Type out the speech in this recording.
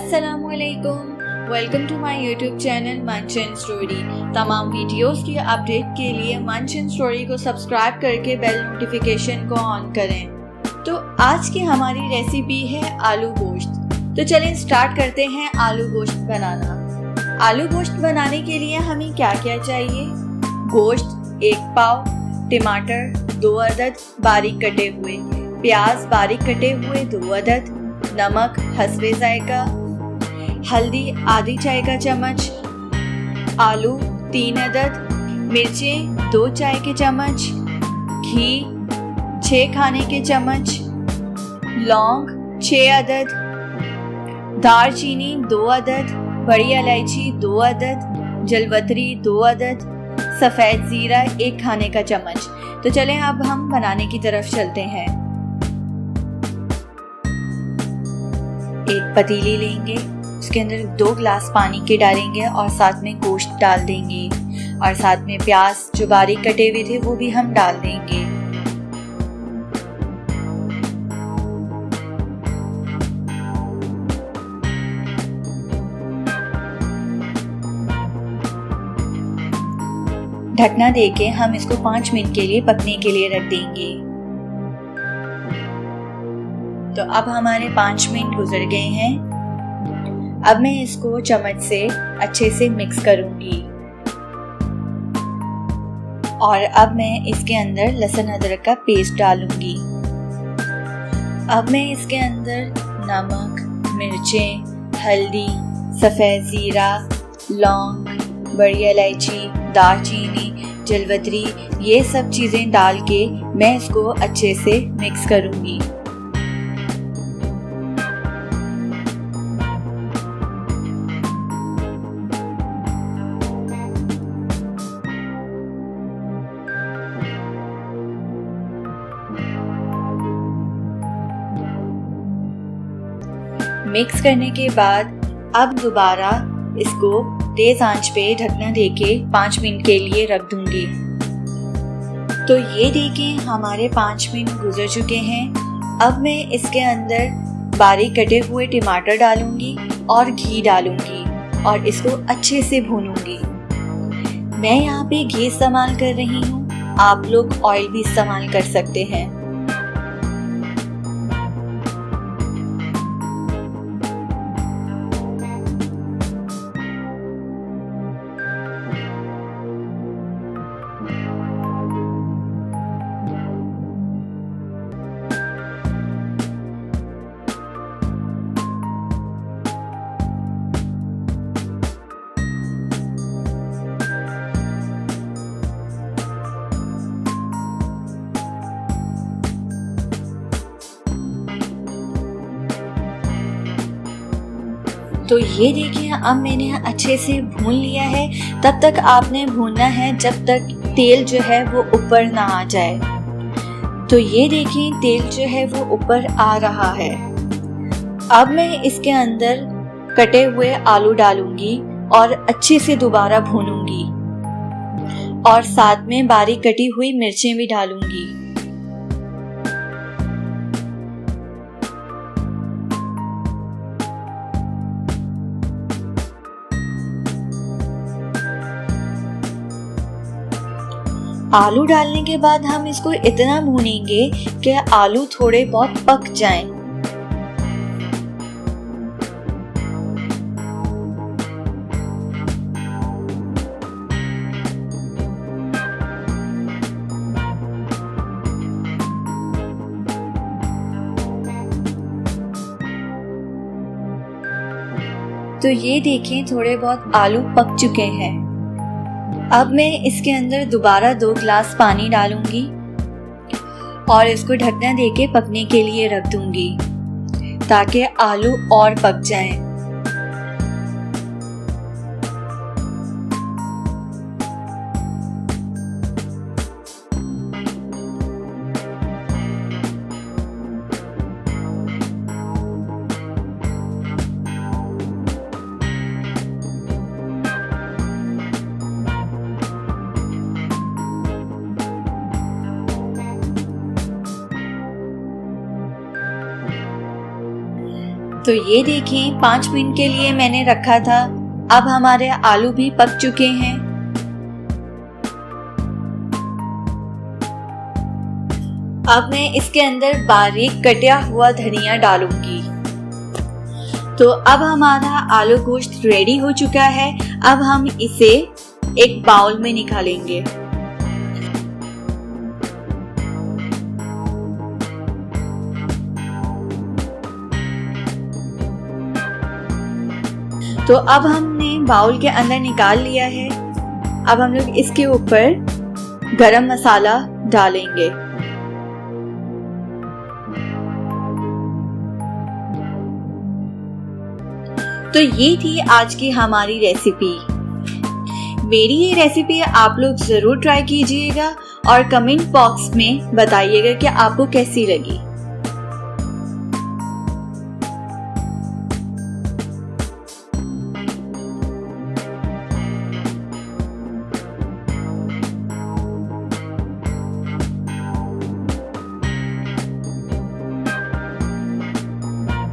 अस्सलामुअलैकुम, welcome to my YouTube channel Manch and story. तमाम videos की अपडेट के लिए मंच एंड स्टोरी को सब्सक्राइब करके बेल नोटिफिकेशन को ऑन करें। तो आज की हमारी रेसिपी है आलू गोश्त। तो चलें स्टार्ट करते हैं आलू गोश्त बनाना। आलू गोश्त बनाने के लिए हमें क्या क्या चाहिए? गोश्त 1 पाव, टमाटर 2 अदद बारीक कटे हुए, प्याज बारीक कटे हुए 2 अदद, नमक हस्बे जायका, हल्दी आधी चाय का चम्मच, आलू 3 अदद, मिर्चें 2 चाय के चम्मच, घी 6 खाने के चम्मच, लौंग 6 अदद, दालचीनी 2 अदद, बड़ी इलायची 2 अदद, जलवतरी 2 अदद, सफ़ेद ज़ीरा 1 खाने का चम्मच। तो चलें अब हम बनाने की तरफ चलते हैं। एक पतीली लेंगे, उसके अंदर 2 गिलास पानी के डालेंगे और साथ में गोश्त डाल देंगे और साथ में प्याज जो बारीक कटे हुए थे वो भी हम डाल देंगे। ढकना देके हम इसको 5 मिनट के लिए पकने के लिए रख देंगे। तो अब हमारे 5 मिनट गुजर गए हैं। अब मैं इसको चम्मच से अच्छे से मिक्स करूंगी और अब मैं इसके अंदर लहसुन अदरक का पेस्ट डालूंगी। अब मैं इसके अंदर नमक, मिर्चें, हल्दी, सफ़ेद ज़ीरा, लौंग, बड़ी इलायची, दालचीनी, जलवतरी ये सब चीज़ें डाल के मैं इसको अच्छे से मिक्स करूंगी। मिक्स करने के बाद अब दोबारा इसको तेज आंच पे ढकना देके 5 मिनट के लिए रख दूंगी। तो ये देखिए हमारे 5 मिनट गुजर चुके हैं। अब मैं इसके अंदर बारीक कटे हुए टमाटर डालूंगी और घी डालूंगी और इसको अच्छे से भूनूंगी। मैं यहाँ पे घी इस्तेमाल कर रही हूँ, आप लोग ऑयल भी इस्तेमाल कर सकते हैं। तो ये देखिए अब मैंने अच्छे से भून लिया है। तब तक आपने भूनना है जब तक तेल जो है वो ऊपर ना आ जाए। तो ये देखिए तेल जो है वो ऊपर आ रहा है। अब मैं इसके अंदर कटे हुए आलू डालूंगी और अच्छे से दोबारा भूनूंगी और साथ में बारीक कटी हुई मिर्चें भी डालूंगी। आलू डालने के बाद हम इसको इतना भूनेंगे कि आलू थोड़े बहुत पक जाएं। तो ये देखें थोड़े बहुत आलू पक चुके हैं। अब मैं इसके अंदर दोबारा 2 गिलास पानी डालूंगी और इसको ढकना देके पकने के लिए रख दूंगी ताकि आलू और पक जाएं। तो ये देखें 5 मिनट के लिए मैंने रखा था। अब हमारे आलू भी पक चुके हैं। अब मैं इसके अंदर बारीक कटा हुआ धनिया डालूंगी। तो अब हमारा आलू गोश्त रेडी हो चुका है। अब हम इसे एक बाउल में निकालेंगे। तो अब हमने बाउल के अंदर निकाल लिया है। अब हम लोग इसके ऊपर गरम मसाला डालेंगे। तो ये थी आज की हमारी रेसिपी। मेरी ये रेसिपी आप लोग जरूर ट्राई कीजिएगा और कमेंट बॉक्स में बताइएगा कि आपको कैसी लगी।